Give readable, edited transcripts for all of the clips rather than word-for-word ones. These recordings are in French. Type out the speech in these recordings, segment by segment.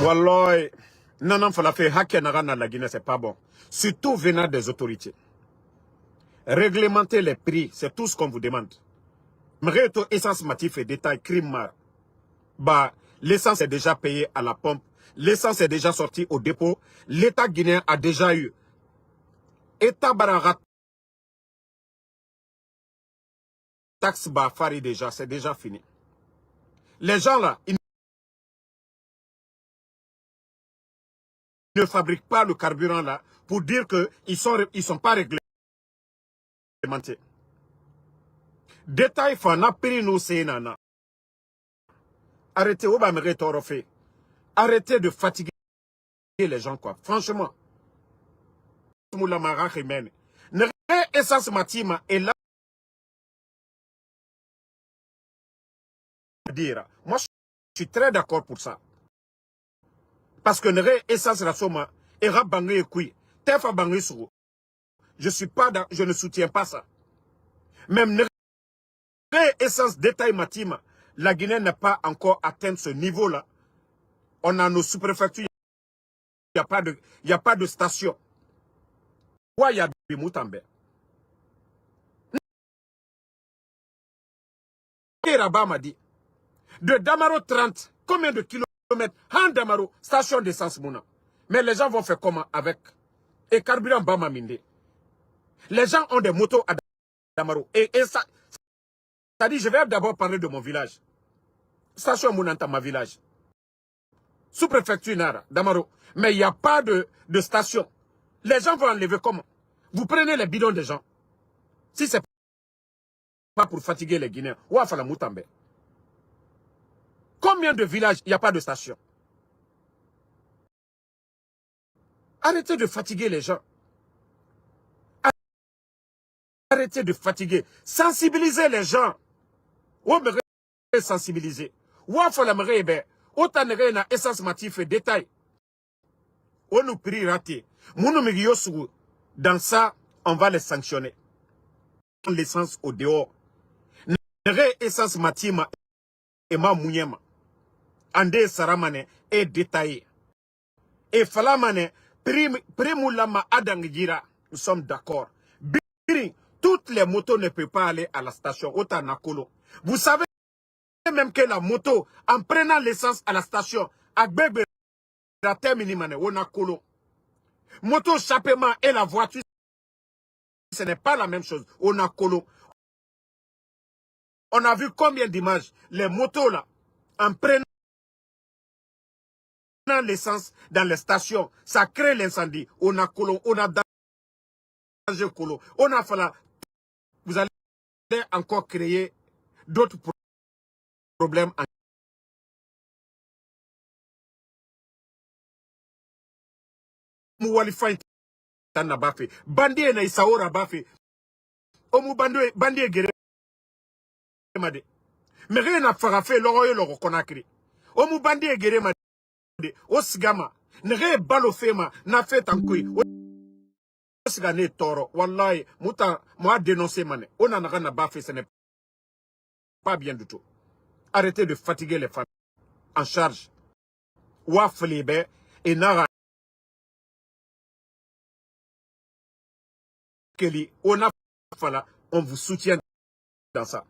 Wallah, non, falafé, hakenarana la Guinée, c'est pas bon. Surtout venant des autorités. Réglementer les prix, c'est tout ce qu'on vous demande. Mreto essence matif et détail, crime mar. Bah, l'essence est déjà payée à la pompe. L'essence est déjà sortie au dépôt. L'État guinéen a déjà eu. État bararat. Taxe Bafari déjà, c'est déjà fini. Les gens là, ils ne fabriquent pas le carburant là pour dire qu'ils sont pas réglementés. Détail fana prix nous c'est nana. Arrêtez, arrêtez de fatiguer les gens quoi. Franchement. Ne essence matima est là. Moi je suis très d'accord pour ça. Parce que ne essence la soma era bangé kui. Tefa bangé sou. Je ne soutiens pas ça. Même ne essence détail matima. La Guinée n'a pas encore atteint ce niveau-là. On a nos sous-préfectures. Il n'y a pas de station. Pourquoi il y a Bimoutambe? Rabat m'a dit. De Damaro 30, combien de kilomètres? Han Damaro, station d'essence Mouna. Mais les gens vont faire comment avec? Et carburant Bama Minde. Les gens ont des motos à Damaro. Et ça dit, je vais d'abord parler de mon village. Station Mounanta, ma village. Sous-préfecture Nara, Damaro. Mais il n'y a pas de station. Les gens vont enlever comment? Vous prenez les bidons des gens. Si c'est pas pour fatiguer les Guinéens. Ouafala Moutambe. Combien de villages il n'y a pas de station? Arrêtez de fatiguer les gens. Arrêtez de fatiguer. Sensibiliser les gens. Ou me sensibiliser. Ou la me rebe. Autant na essence matif et détail. Ou nous prix raté. Mounou me yosu. Dans ça, on va les sanctionner. L'essence au dehors. Nere essence matima et ma mouniema. Ande saramane est détaillé. Et falamane, primoulama adangira, nous sommes d'accord. Toutes les motos ne peuvent pas aller à la station. Otanakolo. Vous savez même que la moto, en prenant l'essence à la station, à Bébé, la terminimane, onakolo. Moto chapement et la voiture, ce n'est pas la même chose. Onakolo. On a vu combien d'images, les motos là, en prenant l'essence dans les stations, ça crée l'incendie. On a colon, on a danger colon, on a fallu. Vous allez encore créer d'autres problèmes. Moualifa tana bafe, bandie na isaora bafe, omu bandie gere made. Mais rien n'a fait l'oroyo le reconnaître. Omu bandie gere made, osigama, ne rien balofema, n'a fait en couille. Osigane toro, wallahi, moi dénoncé mané. On en a bafé, ce n'est pas bien du tout. Arrêtez de fatiguer les femmes en charge. Waflibe et Nara. On vous soutient dans ça.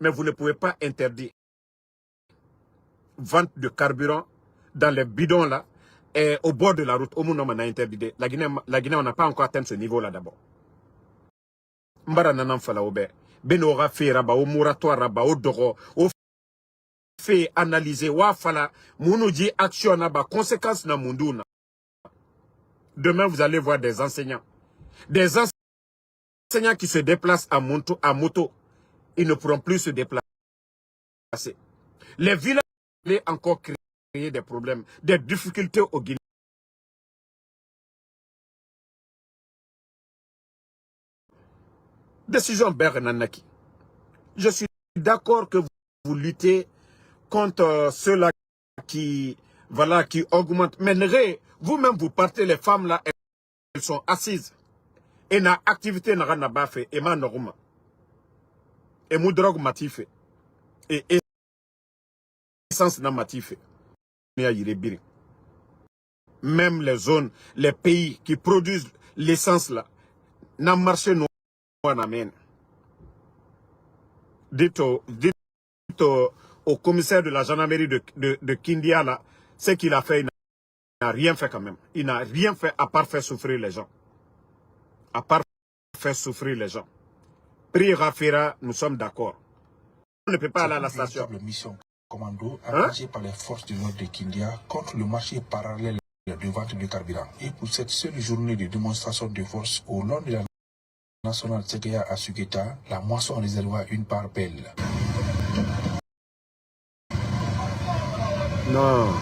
Mais vous ne pouvez pas interdire vente de carburant dans les bidons là et au bord de la route. Au monde, on a interdit. La Guinée, on n'a pas encore atteint ce niveau-là d'abord. Mbara nanan fala obe. Benora fait raba, au moratoire raba, au doro, au fait analyser, wa fala, mounoudi action naba, conséquences na munduna. Demain, vous allez voir des enseignants. Des enseignants qui se déplacent à moto. Ils ne pourront plus se déplacer. Les villages vont encore créer des problèmes, des difficultés au Guinée. Décision Bernanaki. Je suis d'accord que vous luttez contre ceux-là qui augmentent. Mais vous-même, vous partez, les femmes là, elles sont assises. Et na activité n'a pas fait. Et ma norme. Et mon drogue matif. Et essence n'a matif. à Yirebiri. Même les zones, les pays qui produisent l'essence là, n'a marché non en amène. Dites au commissaire de la gendarmerie de Kindia là, ce qu'il a fait, il n'a rien fait quand même. Il n'a rien fait à part faire souffrir les gens. À part faire souffrir les gens. Prix Rafira, nous sommes d'accord. On ne peut pas aller à la station. Mission commando engagée par les forces de l'ordre de Kindia contre le marché parallèle de vente de carburant. Et pour cette seule journée de démonstration de force au long de la nationale Tsekeya à Sugeta, la moisson réserva une part belle. Non.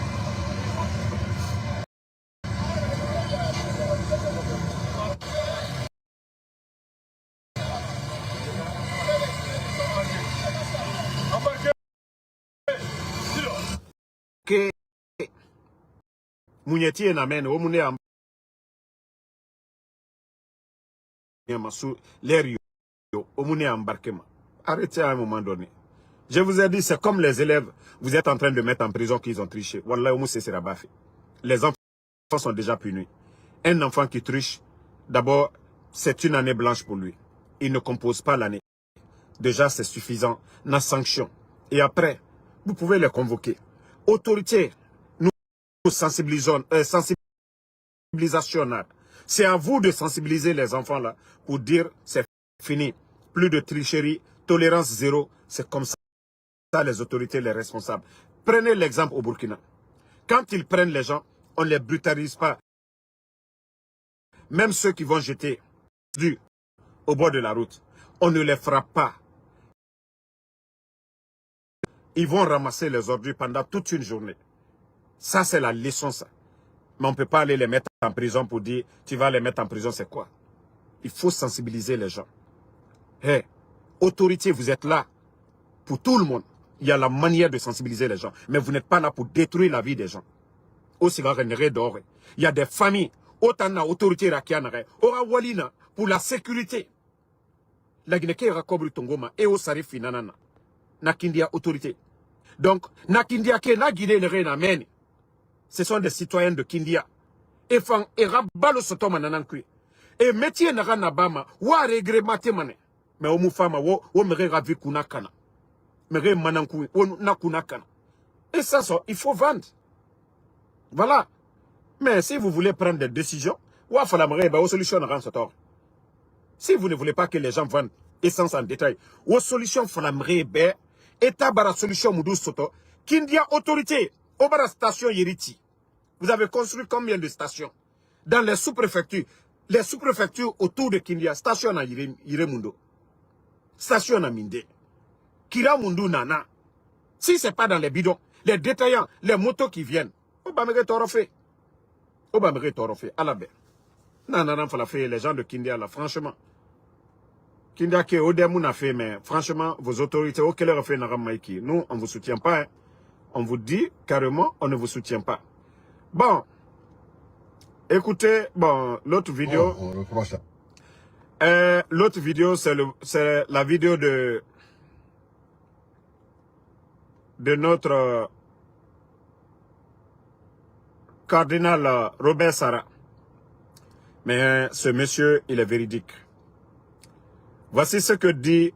Que Mounieti et Namen, au Mouné l'air au Mouné embarquement. Arrêtez à un moment donné. Je vous ai dit, c'est comme les élèves, vous êtes en train de mettre en prison qu'ils ont triché. Wallah, c'est sera bafé. Les enfants sont déjà punis. Un enfant qui triche, d'abord, c'est une année blanche pour lui. Il ne compose pas l'année. Déjà, c'est suffisant. La sanction. Et après, vous pouvez les convoquer. Autorité, nous sensibilisons, sensibilisation. C'est à vous de sensibiliser les enfants là pour dire c'est fini. Plus de tricherie, tolérance zéro. C'est comme ça les autorités, les responsables. Prenez l'exemple au Burkina. Quand ils prennent les gens, on ne les brutalise pas. Même ceux qui vont jeter du au bord de la route, on ne les frappe pas. Ils vont ramasser les ordures pendant toute une journée. Ça, c'est la leçon, ça. Mais on ne peut pas aller les mettre en prison pour dire, tu vas les mettre en prison, c'est quoi? Il faut sensibiliser les gens. Hey, autorité, vous êtes là pour tout le monde. Il y a la manière de sensibiliser les gens. Mais vous n'êtes pas là pour détruire la vie des gens. Il y a des familles. Autant d'autorité aura walina pour la sécurité. La Guinée Rakobri Tongoma et au Sarif Finanana. Nakindia autorité. Donc, Nakindia ke na Guinée ne mène. Ce sont des citoyens de Kindia. Et fan et rabalo sotoma nanankui. Et métier nara nabama wa regretter mané. Mais au moufama wo mere ravi kunakana. Mere manankui wo na kunakana. Et ça il faut vendre. Voilà. Mais si vous voulez prendre des décisions, wa fala mere ba solution na sotor. Si vous ne voulez pas que les gens vendent essence en détail, wa solution fala mere be état bara solution mudu soto. Kindia autorité obara station Yeriti. Vous avez construit combien de stations? Dans les sous-préfectures. Les sous-préfectures autour de Kindia. Station à Yiremundo. Station à Minde. Kira Mundu Nana. Si ce n'est pas dans les bidons, les détaillants, les motos qui viennent. Obamere Torofé. Obamere Torofé. À la baie. Nanana Falafé, les gens de Kindia là, franchement. Kindia qui est au démoun a fait, mais franchement, vos autorités, auquel leur fait Naram Maïki. Nous, on ne vous soutient pas. Hein. On vous dit carrément, on ne vous soutient pas. Bon, écoutez, bon, l'autre vidéo, c'est la vidéo de notre cardinal Robert Sarah. Mais ce monsieur, il est véridique. Voici ce que dit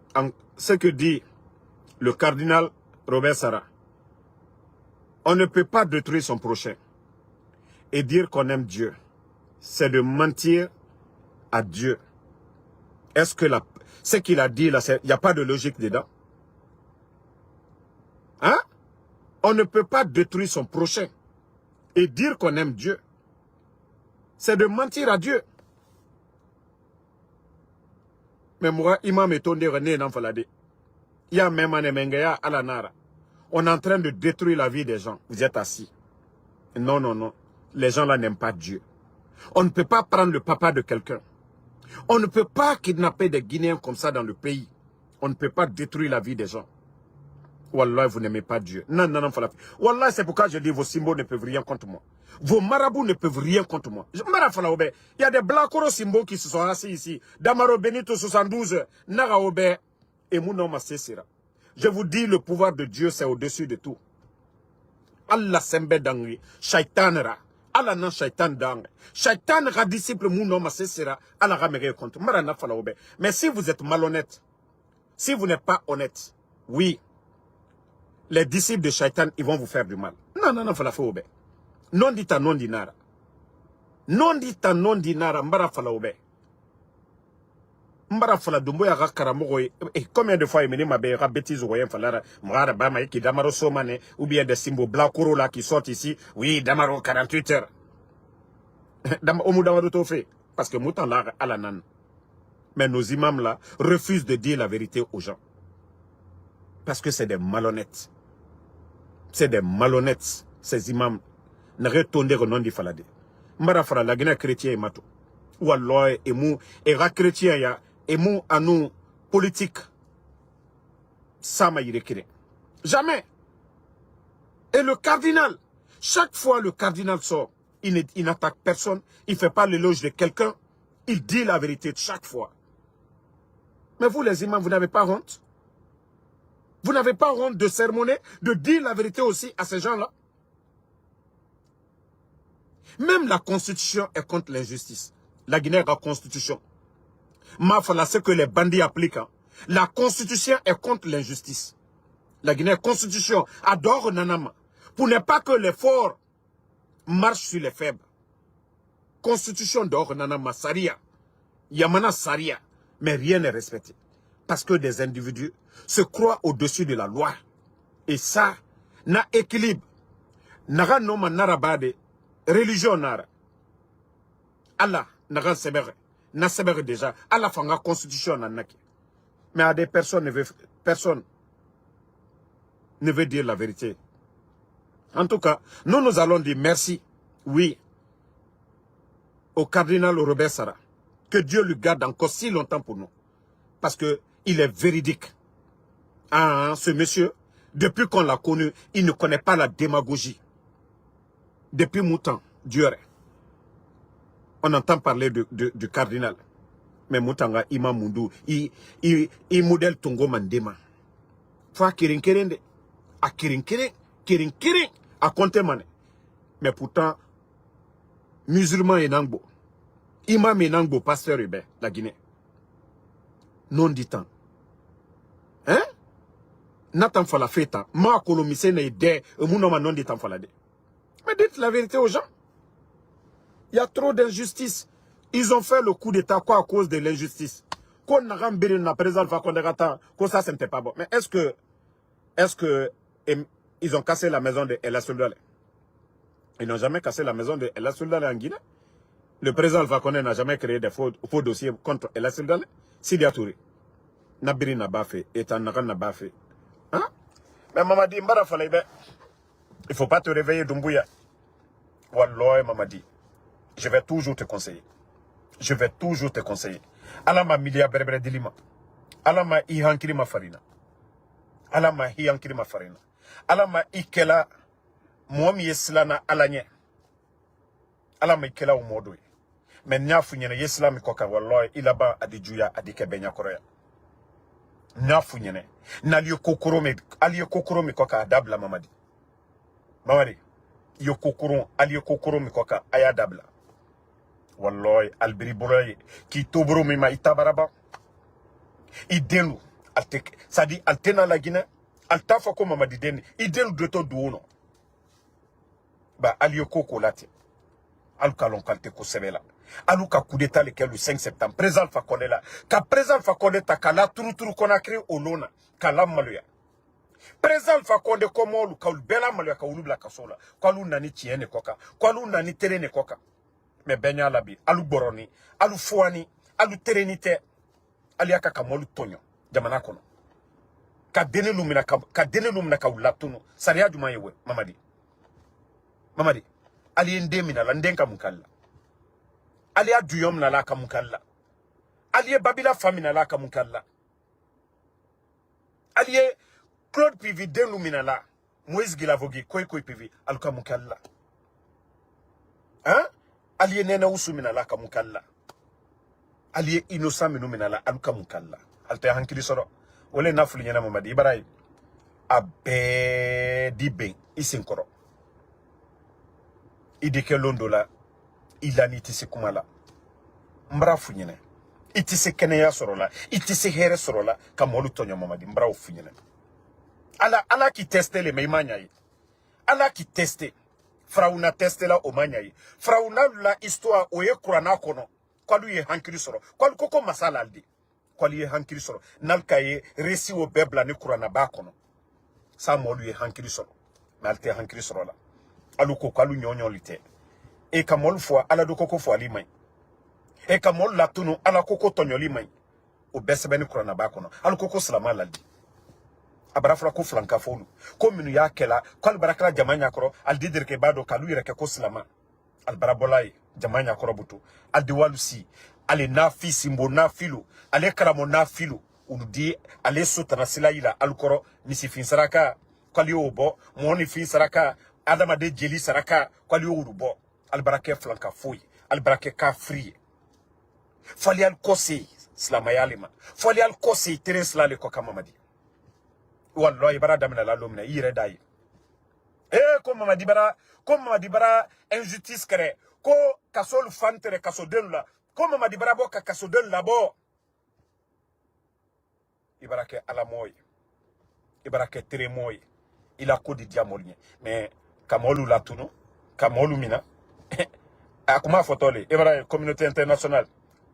le cardinal Robert Sarah. On ne peut pas détruire son prochain. Et dire qu'on aime Dieu, c'est de mentir à Dieu. Est-ce que ce qu'il a dit là, il n'y a pas de logique dedans? Hein? On ne peut pas détruire son prochain et dire qu'on aime Dieu. C'est de mentir à Dieu. Mais moi, imam étonné René Nanfalade. Il y a même un Mengaya à la Nara. On est en train de détruire la vie des gens. Vous êtes assis. Non, non, non. Les gens là n'aiment pas Dieu. On ne peut pas prendre le papa de quelqu'un. On ne peut pas kidnapper des Guinéens comme ça dans le pays. On ne peut pas détruire la vie des gens. Wallah, vous n'aimez pas Dieu. Non, non, non, falafel. Wallah, c'est pourquoi je dis vos symboles ne peuvent rien contre moi. Vos marabouts ne peuvent rien contre moi. Il y a des blancs symboles qui se sont assis ici. Damaro Benito 72, Naraobe et Mounom Sessira. Je vous dis, le pouvoir de Dieu, c'est au-dessus de tout. Allah sembe dangri shaitanera Allah nan shaitan dang shaitan ra disciple mon homme sera Allah ra me compte marana fala obe. Mais si vous êtes malhonnête, si vous n'êtes pas honnête, oui, les disciples de shaitan ils vont vous faire du mal. Non fala fo obe. Non dita non dinara. Non dita non dinara mbara fala obe. Mbara fala dumbo ya karamogo combien de fois il m'a bé bêtise ou rien falara mbara bama qui damaro somane ou bien des symboles blancs là qui sortent ici oui damaro 48 heures dam omu damaro to fait parce que moutan là à la nan. Mais nos imams là refusent de dire la vérité aux gens parce que c'est des malhonnêtes. C'est des malhonnêtes ces imams ne retournent au nom du falade. Mbara fala la Guinée chrétien et mato wallah et mou et ra chrétien ya et mou à nous politique ça m'a yérékéré jamais. Et le cardinal chaque fois le cardinal sort il n'attaque personne, il fait pas l'éloge de quelqu'un, il dit la vérité chaque fois. Mais vous les imams vous n'avez pas honte? Vous n'avez pas honte de sermonner, de dire la vérité aussi à ces gens-là? Même la constitution est contre l'injustice. La Guinée a la constitution. Mafala, c'est que les bandits appliquent. Hein. La constitution est contre l'injustice. La Guinée constitution adore Nanama. Pour ne pas que les forts marchent sur les faibles. Constitution d'or Nanama, Saria. Yamana Saria. Mais rien n'est respecté. Parce que des individus se croient au-dessus de la loi. Et ça, na équilibre. Nara noma narabade. Religion nara. Allah, nara sebere. Na sebere déjà. Allah fanga constitution nanaki. Mais à des personnes ne veut dire la vérité. En tout cas, nous allons dire merci, oui, au cardinal Robert Sarah. Que Dieu lui garde encore si longtemps pour nous. Parce que il est véridique. Ah, ce monsieur, depuis qu'on l'a connu, il ne connaît pas la démagogie. Depuis Moutan, Dieu est. On entend parler du cardinal. Mais Moutanga, Imam Moundou, il modèle Tongo Mandema. Faut kirin de. A kirin, à compter mané. Mais pourtant, musulman et nangbo, imam et nangbo, pasteur Hubert, la Guinée. Non dit tant. Hein? Nathan fala feta, ma kolomise na ide, mounoma non dit tant fala de. Mais dites la vérité aux gens. Il y a trop d'injustice. Ils ont fait le coup d'état quoi à cause de l'injustice. Qu'on n'a pas bien na présent va qu'on dégata, que ça c'était pas bon. Mais est-ce que ils ont cassé la maison de Ella Soldale? Ils n'ont jamais cassé la maison de Ella Soldale en Guinée. Le président Alpha Condé n'a jamais créé de faux dossiers contre Ella Soldale. Sidia Touré. Nabiri n'a pas fait. Etan Naran n'a pas fait. Hein? Mais Mamadi Mbara fallait bien. Il ne faut pas te réveiller Doumbouya. Wallah, Mamadi. Je vais toujours te conseiller. Je vais toujours te conseiller. Alama milia berbere dilima. Alama ihankiri ma farina. Alama ihankiri ma farina. Alama ikela muami yeslana alanye. Alama ikela umodoye. Men nyafu nyene yeslami koka wallahi ilaba adijuya adikebenya korea. Nyafu nyene. Naliyo kokoro mi koka adabla mamadi. Mamadi. Yo kokoro aliyo kokoro mi koka ayadabla. Wallahi albiri boloye ki tobro mi ma itabaraba. Idelu sadi altena la Guinée. Altafa ko mamadi deni idelu doto duono. Ba aliyo koko lati. Aluka lonkalte ko sebela. Aluka coup d'état lequel le 5 septembre. Président Alpha Condé là. Ka président Alpha Condé ta kala turu Conakry olona. Kala maluya. Président Alpha Condé komo lu ka bela maluya ka ulubla kasola. Kwa lu nani tiene koka. Kwa lu nani terene koka. Me benya labi. Alu boroni. Alu fouani. Alu terenite. Aliaka ka molu tonyo. Jamana kono. Ka dene lumina ka ulatunu. Sariya juma yewe. Mamadi. Mamadi. Ali ende mina la ndenka mukalla. Ali ya duyom na la ka mukalla. Ali ye babila fami na la ka mukalla. Ali ye Claude Pivi denu mina la. Moïse Gilavogi koi Pivi aluka mukalla. Hein? Ali ye nena usu mina la ka mukalla. Ali ye innocent minu mina la aluka mukalla. Alte hankili soro. Ole nafuli nyena Mamadi Ibrahim. Abe di ben isinkoro. ideke londo la ilani itise kuma la mbra funyene itise keneya sorola itise here sorola kamolu tonyo mamadi mbra funyene ala ki teste le meimanya yi ala ki teste frauna teste la omanya yi frauna la histoire oye kurana kono kwalu ye hankiri soro kwalu koko masala aldi kwalu ye hankiri soro nalka ye resi o bebla ni kurana ba kono sa molu ye hankiri soro malte hankiri soro la alu ko kwalu nyonyo lite e kamol fo ala do koko fo ali mai e kamol la tunu ala koko tonyoli mai o besebe ni kurana ba kono alu koko salama laldi abarafra ko flanka fonu ko minu ya kela kwal barakala jamanya koro al didir ke bado kalu yere ke ko salama al barabolai jamanya koro butu al diwalusi ale nafi simbo nafilu ale karamo nafilu uludi ale sotana sila ila al koro nisi fin saraka kwali obo moni fin saraka adama de jeli saraka kwali urubo al barake flanka foyi al barake ka free fali al kosi salama yalima fali al kosi teresla le ko kamamadi wallahi bara damina la lomna yire dai ko mama dibara injustice kere ko kasol fantere kasodel la ko mama dibara bo ka kasodel la bo ibarake ala moy ibarake tere moy ila ko di diamolnye mais kamolu la tunu kamolu mina akuma fotole ibara communauté internationale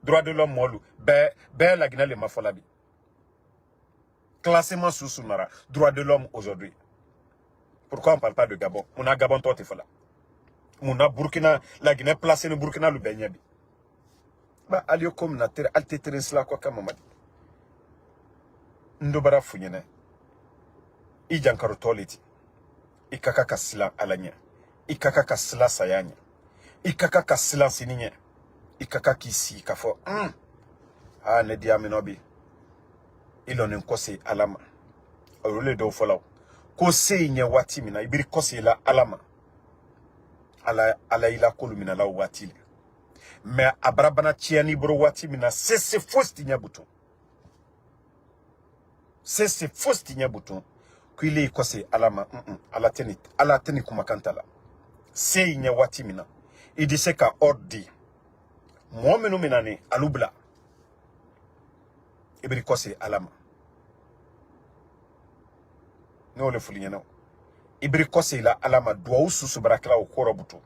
droit de l'homme molu be la gina le mafolabi classement sous Sounara, droit de l'homme aujourd'hui. Pourquoi on ne parle pas de Gabon? On a Gabon toi, on a Burkina, la Guinée placée le Burkina le Benyabi. Bah, alio comme na terre, alte terresla quoi comme mamadi. Ndobara funyene. Ijankaro toliti. Ikaka kasila alanya. Ikaka kasila sayanya. Ikaka kasila sininye. Ikaka kisi kafo. Ah, ne diaminobi. Ilon nkose alama orole do follow ko se nye wati mina ibiri kose la alama ala ila kolumina la wati le mais abrabana tiani bro wati mina c'est fosti nya buton c'est fosti nya buton ko ile kose alama ala teni kuma kantala se nye wati mina idise ka ordi mo menu mina ni alubla ibiri kose alama no le fulinya no ibiri kose la alama doa ususu barakla o korobuto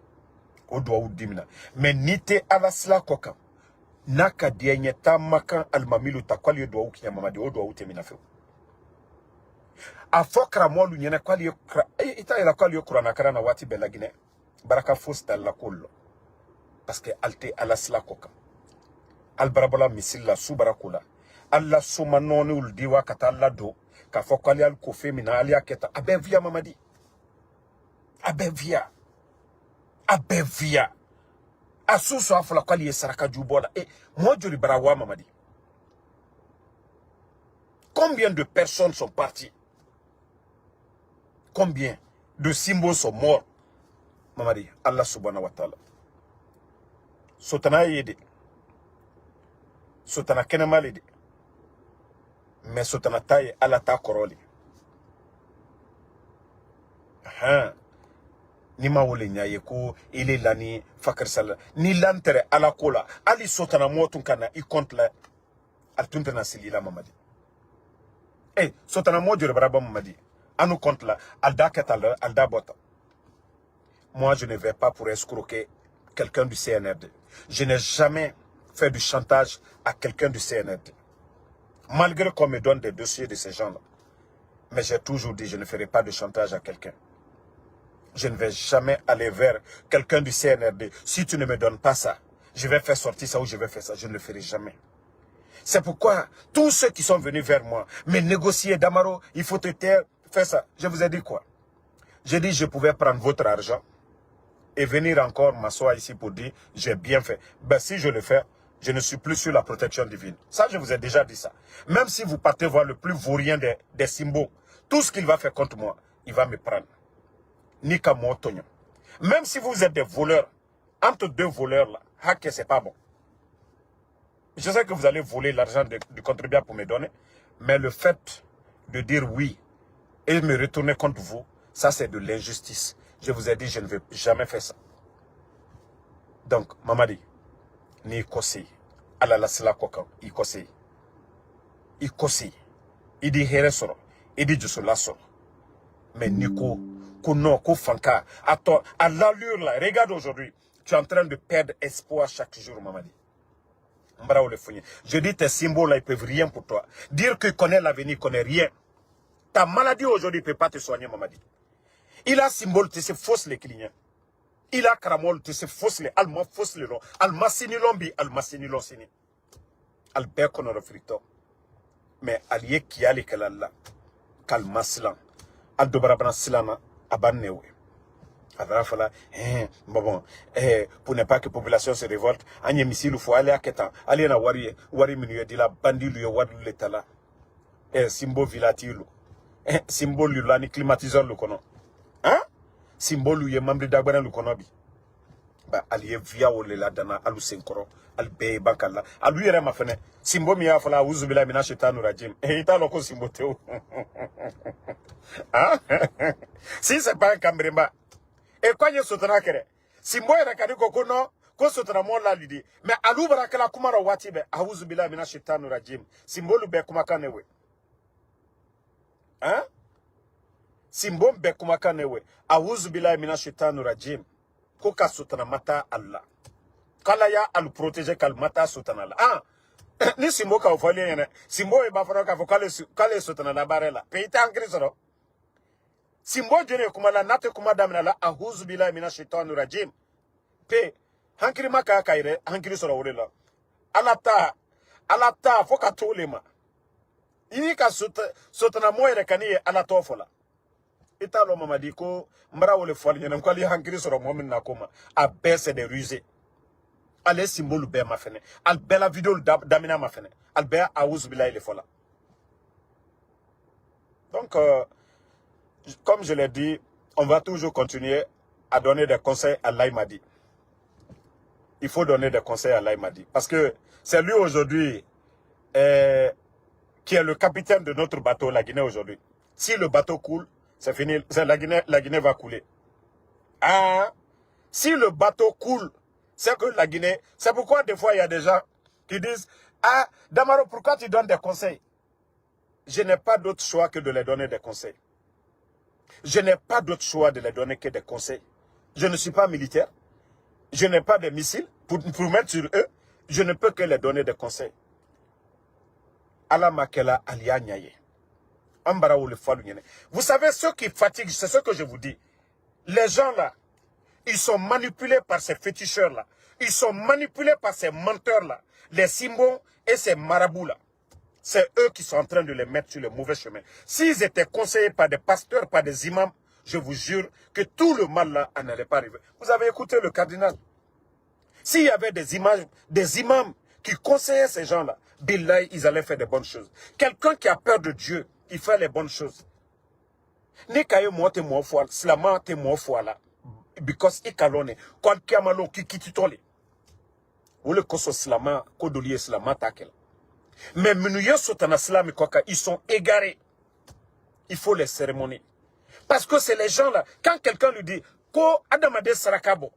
o doa udimina mais nite ala sla koka naka dienye tamaka almamilu takwali doa ukinya mamadi o doa utemina fe afokra molu nyene kwali ita ila kwali kurana karana wati belagine baraka fosta la kollo parce que alte ala sla koka albarabola misilla subarakula alla suma noni uldiwa kata alla do ka fokali al kofe mina ali aketa abevia mamadi abevia asusu afula kwali saraka jubola mojuri barawa mamadi. Combien de personnes sont parties? Combien de symboles sont morts? Mamadi, Allah subhanahu wa ta'ala sotana yede sotana kenemalede mais sotana taye ala ta koroli ni ma wole nyaye ko ile lani fakar sala ni lantere ala kola ali sotana motun kana I compte la altuntana silila mamadi sotana mojure baraba mamadi anu compte la alda ketal alda bota. Moi je ne vais pas pour escroquer quelqu'un du CNRD. Je n'ai jamais fait du chantage à quelqu'un du CNRD. Malgré qu'on me donne des dossiers de ces gens-là. Mais j'ai toujours dit, je ne ferai pas de chantage à quelqu'un. Je ne vais jamais aller vers quelqu'un du CNRD. Si tu ne me donnes pas ça, je vais faire sortir ça ou je vais faire ça. Je ne le ferai jamais. C'est pourquoi tous ceux qui sont venus vers moi, me négocier, Damaro, il faut te taire, faire ça. Je vous ai dit quoi? J'ai dit, je pouvais prendre votre argent et venir encore m'asseoir ici pour dire, j'ai bien fait. Ben, si je le fais, je ne suis plus sur la protection divine. Ça, je vous ai déjà dit ça. Même si vous partez voir le plus vaurien des symboles, tout ce qu'il va faire contre moi, il va me prendre. Nika Motonyo. Même si vous êtes des voleurs, entre deux voleurs là, hacker, c'est pas bon. Je sais que vous allez voler l'argent du contribuable pour me donner, mais le fait de dire oui et me retourner contre vous, ça c'est de l'injustice. Je vous ai dit, je ne vais jamais faire ça. Donc, Mamadi, ni kosi, ala la sila koka, i kosi. I kosi. I di here soro, i di jusula soro. Mais Nico, Kono, Kofanka, à l'allure là, regarde aujourd'hui, tu es en train de perdre espoir chaque jour, Mamadi. Je dis tes symboles là, ils peuvent rien pour toi. Dire que connaît l'avenir, connaît rien. Ta maladie aujourd'hui ne peut pas te soigner, Mamadi. Il a symbole, tu sais, fausse les clients. Il a caramol, tu sais, fausse les allemands, fausse les longs. Almasinilombi, almasinilonsini. Albert Konoro Frito. Mais allié qui a les kalala. Kalmaslan. Aldobarabran silana, abanewe. Adrafala, bon, pour ne pas que la population se révolte, Agnès Missil, il faut aller à Ketan, aller à Wari Minuye, dit la bandit, lui, Wari l'État, symbole vilatile, symbole lui, climatiseur, le kono. Hein? Symbole lui, membre d'Agbaran, le konobi. Bah, allié via ou la dana, alou senkoro, albe bankala, alou yere ma fene, symbole mia fala, ouzubila mina chetanu rajim, et il a loko symbole théo. Hein? Si c'est pas un cambrema, et quand il sotana kere, si moi rakadi koko no, ko sotana mo la lidi, mais alou barakala kumara wati be, auzu bila mina shetanu rajim, symbole be kumakanewe. Hein? Symbole be kumakanewe, auzu bila mina shetanu rajim, ko ka sotana mata Allah. Kala ya alu protéger kal mata sotana la. Ah, ni symbole ka ofali yene, symbole e bafara ka kale sotana la barela. Peita angrisoro. Simbo jene kumala nate kumadamina la ahuzu bila mina shaitanu rajim. Pe hankiri maka kaire hankiri sora wolela. Alata foka tolema. Ini ka sotana moyere kaniye alato fola. Italo Mamadi ko mbara wole foli nyene kwali hankiri sora momin na koma a baisse de rusé. Ale symbole be mafene. Al bela vidéo damina mafene. Al be ahuzu bila ile fola. Donc comme je l'ai dit, on va toujours continuer à donner des conseils à l'Aïmadi. Il faut donner des conseils à l'Aïmadi. Parce que c'est lui aujourd'hui qui est le capitaine de notre bateau, la Guinée aujourd'hui. Si le bateau coule, c'est fini. La Guinée va couler. Ah, si le bateau coule, c'est que la Guinée... C'est pourquoi des fois il y a des gens qui disent « Ah, Damaro, pourquoi tu donnes des conseils ?» Je n'ai pas d'autre choix que de les donner des conseils. Je n'ai pas d'autre choix de les donner que des conseils. Je ne suis pas militaire. Je n'ai pas de missiles pour mettre sur eux. Je ne peux que les donner des conseils. Alamakela alia nyaye. Vous savez, ce qui fatigue, c'est ce que je vous dis. Les gens là, ils sont manipulés par ces féticheurs là. Ils sont manipulés par ces menteurs là. Les symboles et ces marabouts là. C'est eux qui sont en train de les mettre sur le mauvais chemin. S'ils étaient conseillés par des pasteurs, par des imams, je vous jure que tout le mal là n'allait pas arriver. Vous avez écouté le cardinal. S'il y avait des imams qui conseillaient ces gens-là, billahi, ils allaient faire des bonnes choses. Quelqu'un qui a peur de Dieu, il fait les bonnes choses. Nekaye moite mo fwa, slama te mo fwa la. Because ikalone, kwa kiamalo kikititole. Ole koso slama, kodoliye slama takel. Mais ils sont égarés. Il faut les cérémonier. Parce que c'est les gens là. Quand quelqu'un lui dit Ko Adamade Sarakabo.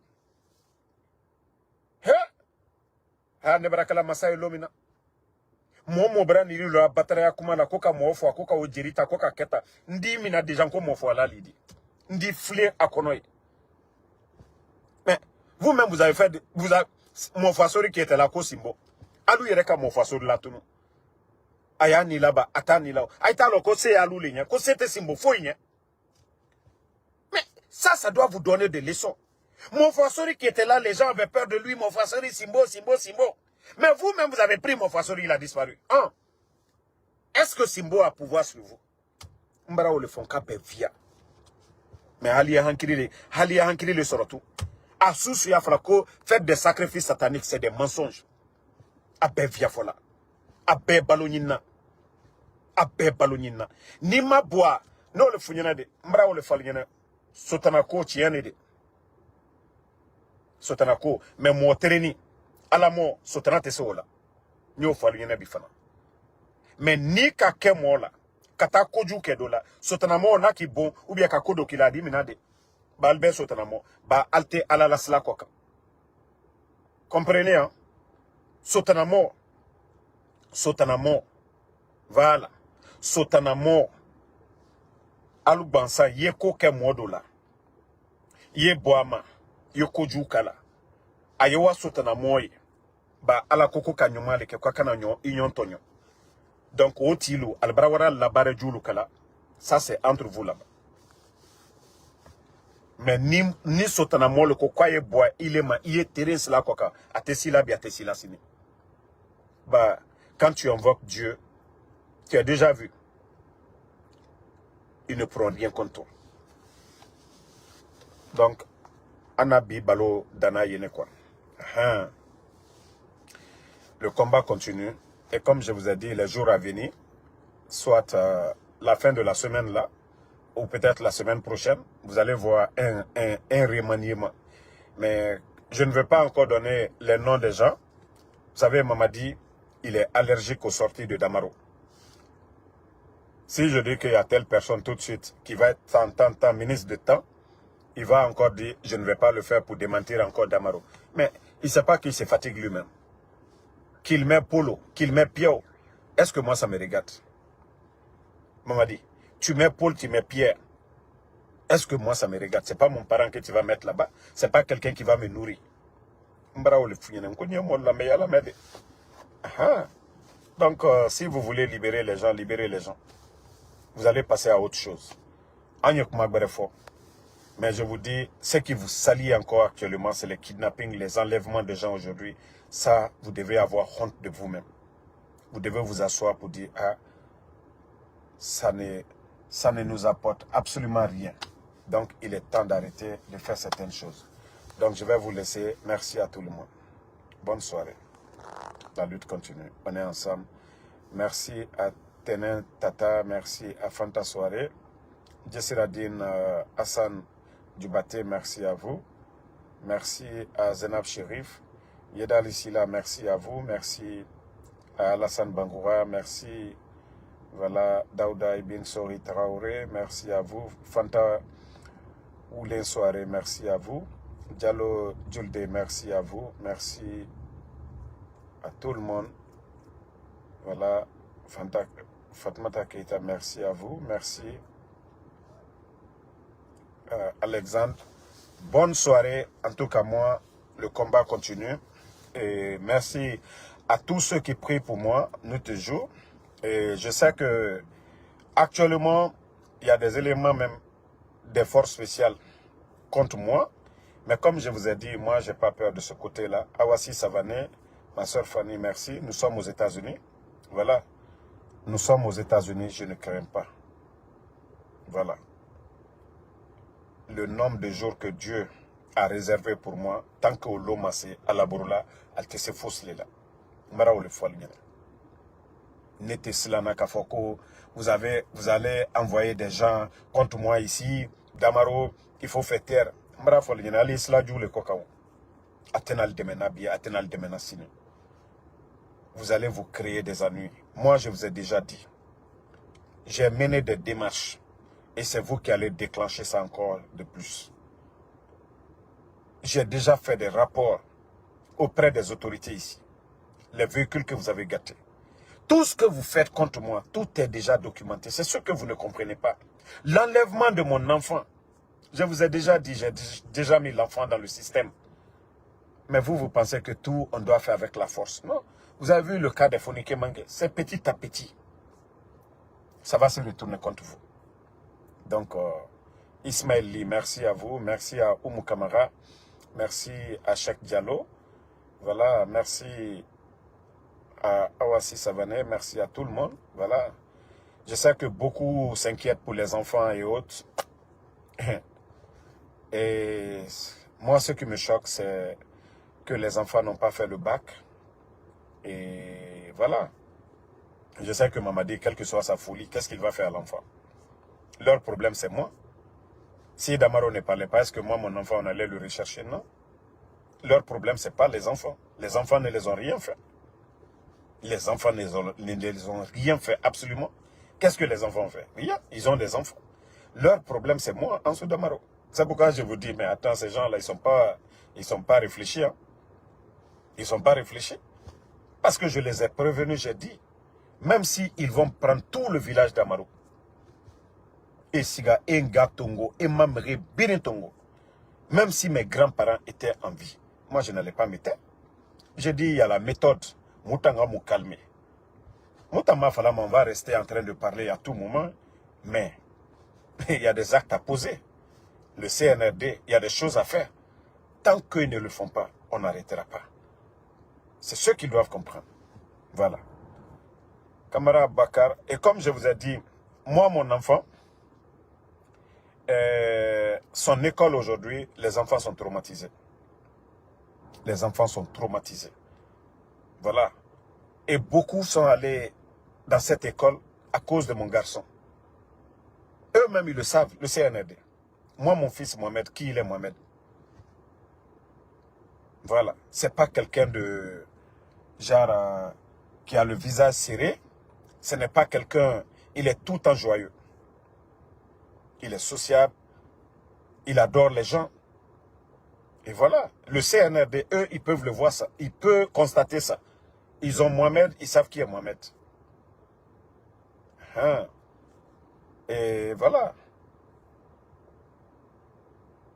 Ha nebrakala masai lomina. Momo brani la batteria kumana koka mofo koka ojirita koka keta. Ndi mina des gens comme mofo la lidi. Ndi flé à konoy. Mais vous-même vous avez fait mon fasori qui était là kosimbo. Alou yereka mon fasori la tunu. Aya ni là-bas, atani là. Aïta lo kose alou linya, kose te simbo foigne. Mais ça doit vous donner des leçons. Mon fasori qui était là, les gens avaient peur de lui, mon fasori simbo. Mais vous-même vous avez pris mon fasori, il a disparu. Hein? Est-ce que Simbo a pouvoir sur vous? Mbara ou le font kapé via. Mais Halia Hankiri le sorotou. Asous ya frako, faites des sacrifices sataniques, c'est des mensonges. Abe via fola. Abe balonina. Nima bois. Non le funyana de. Mbra ou le falinyana. Sotanako tienne de. Sotanako. Mais mo tereni. Alamo sotanate sola. Nyo falinyana bifana. Mais ni ka kemo la. Kata koju kedo la. Sotanamo na ki bon. Ou bien kakodo ki la di minade. Ba albe sotanamo. Ba alte ala la sla koka. Comprenez, hein? Sotanamo. Sotanamo. Voilà. Sotanamo. Alubansa, yeko ke modola. Ye boama. Yoko jukala. Ayewa sotanamo ye. Ba ala koko kanyumale ke kwa kana inyon tonyo. Donc, au tilo, albrawara la barre julu kala. Ça, c'est entre vous là-bas. Mais ni sotanamo le kokwaye bois, il est terrain cela koka. Atesila bi atesila sini. Bah, quand tu invoques Dieu, tu as déjà vu. Il ne prend rien contre toi. Donc, Anabi Balo Dana Yene quoi. Le combat continue. Et comme je vous ai dit, les jours à venir, soit la fin de la semaine là, ou peut-être la semaine prochaine, vous allez voir un remaniement. Mais je ne veux pas encore donner les noms des gens. Vous savez, Mamadi, il est allergique aux sorties de Damaro. Si je dis qu'il y a telle personne tout de suite qui va être tant ministre de temps, il va encore dire, je ne vais pas le faire pour démentir encore Damaro. Mais il ne sait pas qu'il se fatigue lui-même. Qu'il met Polo, qu'il met Pierre. Est-ce que moi ça me regarde? Mamadi, tu mets Paul, tu mets Pierre. Est-ce que moi ça me regarde? Ce n'est pas mon parent que tu vas mettre là-bas. Ce n'est pas quelqu'un qui va me nourrir. Donc, si vous voulez libérer les gens, libérez les gens. Vous allez passer à autre chose. Mais je vous dis, ce qui vous salit encore actuellement, c'est les kidnappings, les enlèvements de gens aujourd'hui. Ça, vous devez avoir honte de vous-même. Vous devez vous asseoir pour dire, ah, ça ne nous apporte absolument rien. Donc, il est temps d'arrêter de faire certaines choses. Donc, je vais vous laisser. Merci à tout le monde. Bonne soirée. La lutte continue. On est ensemble. Merci à Tenin Tata. Merci à Fanta Soirée. Jessiradine Hassan Dubaté, merci à vous. Merci à Zenab Sherif. Yeda Lissila, merci à vous. Merci à Alassane Bangoura. Merci. Voilà, Daouda Ibn Sori Traoré, merci à vous. Fanta Oulin Soirée, merci à vous. Diallo Djulde, merci à vous. Merci à tout le monde. Voilà, Fatmata Keita, merci à vous. Merci. Alexandre, bonne soirée. En tout cas, moi, le combat continue. Et merci à tous ceux qui prient pour moi, nous toujours. Et je sais que actuellement, il y a des éléments même des forces spéciales contre moi. Mais comme je vous ai dit, moi, je n'ai pas peur de ce côté-là. Awassi Savané, ma soeur Fanny, merci. Nous sommes aux États-Unis. Voilà. Nous sommes aux États-Unis, je ne crains pas. Voilà. Le nombre de jours que Dieu a réservé pour moi, tant que l'homme à la Boroula, elle te se fausse là. Mara ou le foie vous allez envoyer des gens contre moi ici, Damaro, il faut faire taire. Vous allez vous créer des ennuis. Moi, je vous ai déjà dit, j'ai mené des démarches et c'est vous qui allez déclencher ça encore de plus. J'ai déjà fait des rapports auprès des autorités ici. Les véhicules que vous avez gâtés. Tout ce que vous faites contre moi, tout est déjà documenté. C'est ce que vous ne comprenez pas. L'enlèvement de mon enfant. Je vous ai déjà dit, j'ai déjà mis l'enfant dans le système. Mais vous pensez que tout, on doit faire avec la force. Non. Vous avez vu le cas des Fonike Mangue. C'est petit à petit. Ça va se retourner contre vous. Donc, Ismaël Li, merci à vous. Merci à Oumou Kamara. Merci à Cheikh Diallo. Voilà, merci à Awassi Savané, merci à tout le monde. Voilà. Je sais que beaucoup s'inquiètent pour les enfants et autres. Et moi, ce qui me choque, c'est que les enfants n'ont pas fait le bac. Et voilà. Je sais que Mamadi, quelle que soit sa folie, qu'est-ce qu'il va faire à l'enfant? Leur problème, c'est moi. Si Damaro ne parlait pas, est-ce que moi, mon enfant, on allait le rechercher? Non. Leur problème, ce n'est pas les enfants. Les enfants ne les ont rien fait. Les enfants ne les ont rien fait, absolument. Qu'est-ce que les enfants ont fait? Rien, ils ont des enfants. Leur problème, c'est moi, en dessous d'Amaro. C'est pourquoi je vous dis, mais attends, ces gens-là, ils sont pas réfléchis. Hein. Ils n'ont pas réfléchi. Parce que je les ai prévenus, j'ai dit, même s'ils vont prendre tout le village d'Amaro, et Siga, et Ngatongo, et Mamre, Binitongo, même si mes grands-parents étaient en vie, moi je n'allais pas me taire. J'ai dit, il y a la méthode, Moutanga mou calmer. Moutama Falama, on va rester en train de parler à tout moment, mais il y a des actes à poser. Le CNRD, il y a des choses à faire. Tant qu'ils ne le font pas, on n'arrêtera pas. C'est ce qu'ils doivent comprendre. Voilà. Camarade Bakar, et comme je vous ai dit, moi, mon enfant, son école aujourd'hui, les enfants sont traumatisés. Les enfants sont traumatisés. Voilà. Et beaucoup sont allés dans cette école à cause de mon garçon. Eux-mêmes, ils le savent, le CNRD. Moi, mon fils Mohamed, qui il est Mohamed? Voilà. C'est pas quelqu'un de genre qui a le visage serré. Ce n'est pas quelqu'un, il est tout le temps joyeux. Il est sociable. Il adore les gens. Et voilà. Le CNRD, eux, ils peuvent le voir ça. Ils peuvent constater ça. Ils ont Mohamed, ils savent qui est Mohamed. Hein. Et voilà.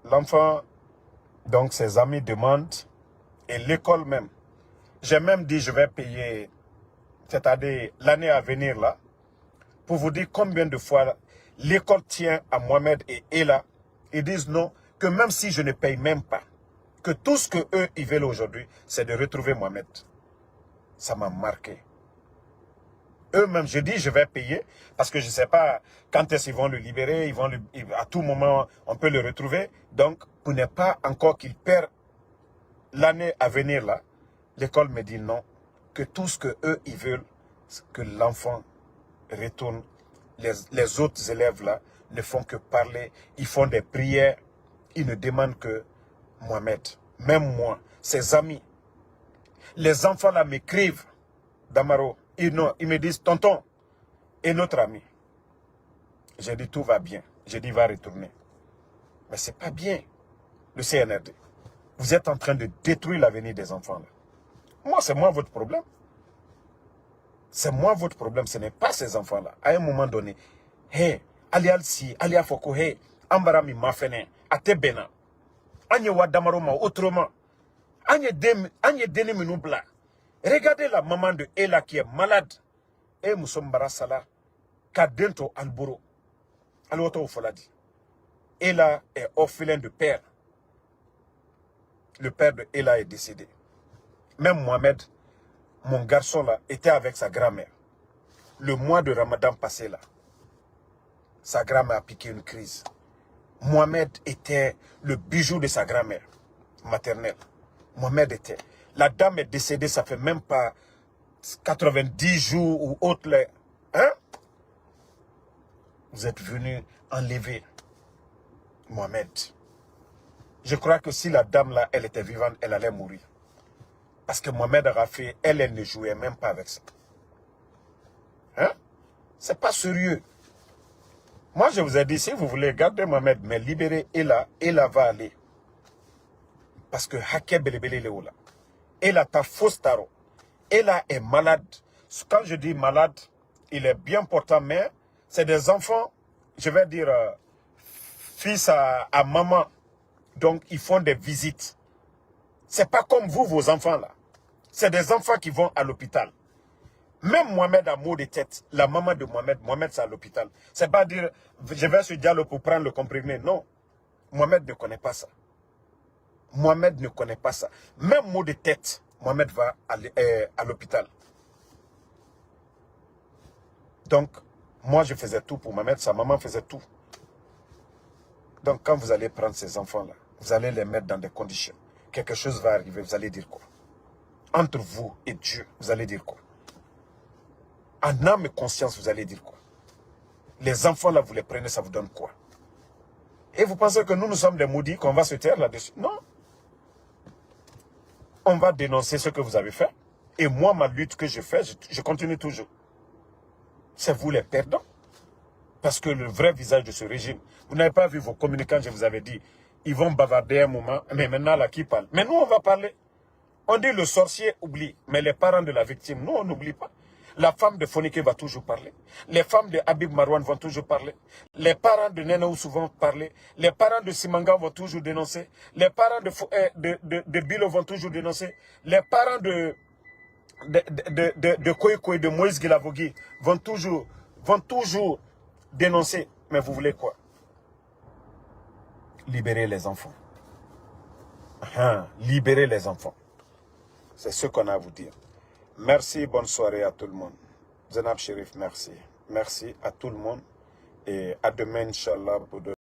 L'enfant, donc ses amis demandent, et l'école même. J'ai même dit, je vais payer, c'est-à-dire l'année à venir là, pour vous dire combien de fois l'école tient à Mohamed et Ella. Ils disent non, que même si je ne paye même pas, que tout ce qu'eux, ils veulent aujourd'hui, c'est de retrouver Mohamed. Ça m'a marqué. Eux-mêmes, je dis, je vais payer, parce que je ne sais pas quand est-ce qu'ils vont le libérer, à tout moment, on peut le retrouver. Donc, pour ne pas encore qu'il perd l'année à venir là, l'école me dit non, que tout ce qu'eux, ils veulent, c'est que l'enfant retourne. Les autres élèves là ne font que parler, ils font des prières, ils ne demandent que Mohamed. Même moi, ses amis, les enfants là m'écrivent, Damaro, ils me disent, tonton, et notre ami. J'ai dit, tout va bien. J'ai dit, il va retourner. Mais c'est pas bien, le CNRD. Vous êtes en train de détruire l'avenir des enfants là. Moi, c'est moi votre problème. C'est moi votre problème, ce n'est pas ces enfants-là. À un moment donné, hey, Alial si, Alia Foko, hey, Ambarami Mafene, Atebena, Anye Wadamaroma, autrement, Anye Dene Menoubla. Regardez la maman de Ella qui est malade. Et Moussambara Sala, Kadento Alboro. Alors, Foladi. Ella est orphelin de père. Le père de Ella est décédé. Même Mohamed, mon garçon là, était avec sa grand-mère. Le mois de Ramadan passé là, sa grand-mère a piqué une crise. Mohamed était le bijou de sa grand-mère maternelle. Mohamed était. La dame est décédée, ça fait même pas 90 jours ou autre. Hein? Vous êtes venu enlever Mohamed. Je crois que si la dame là, elle était vivante, elle allait mourir. Parce que Mohamed Rafé, elle ne jouait même pas avec ça. Hein? C'est pas sérieux. Moi, je vous ai dit, si vous voulez garder Mohamed, mais libérer Ella, Ella va aller. Parce que Haké Belebele Léola. Ella ta fausse taro. Ella est malade. Quand je dis malade, il est bien portant, mais c'est des enfants, je vais dire, fils à maman. Donc, ils font des visites. C'est pas comme vous, vos enfants là. C'est des enfants qui vont à l'hôpital. Même Mohamed a mot de tête. La maman de Mohamed, c'est à l'hôpital. C'est pas dire, je vais sur Diallo pour prendre le comprimé. Non. Mohamed ne connaît pas ça. Mohamed ne connaît pas ça. Même mot de tête, Mohamed va à l'hôpital. Donc, moi je faisais tout pour Mohamed, sa maman faisait tout. Donc, quand vous allez prendre ces enfants-là, vous allez les mettre dans des conditions. Quelque chose va arriver, vous allez dire quoi? Entre vous et Dieu, vous allez dire quoi? En âme et conscience, vous allez dire quoi? Les enfants là, vous les prenez, ça vous donne quoi? Et vous pensez que nous sommes des maudits, qu'on va se taire là-dessus? Non. On va dénoncer ce que vous avez fait. Et moi, ma lutte que je fais, je continue toujours. C'est vous les perdants. Parce que le vrai visage de ce régime, vous n'avez pas vu vos communicants, je vous avais dit, ils vont bavarder un moment, mais maintenant là, qui parle? Mais nous, on va parler. On dit le sorcier oublie, mais les parents de la victime, nous, on n'oublie pas. La femme de Fonike va toujours parler. Les femmes de Habib Marwan vont toujours parler. Les parents de Nenaou vont parler. Les parents de Simanga vont toujours dénoncer. Les parents de Bilo vont toujours dénoncer. Les parents de Koyko et de Moïse Guilavogui vont toujours dénoncer. Mais vous voulez quoi? Libérer les enfants. Libérer les enfants. C'est ce qu'on a à vous dire. Merci, bonne soirée à tout le monde. Zenab Sherif, merci. Merci à tout le monde. Et à demain, Inch'Allah, pour de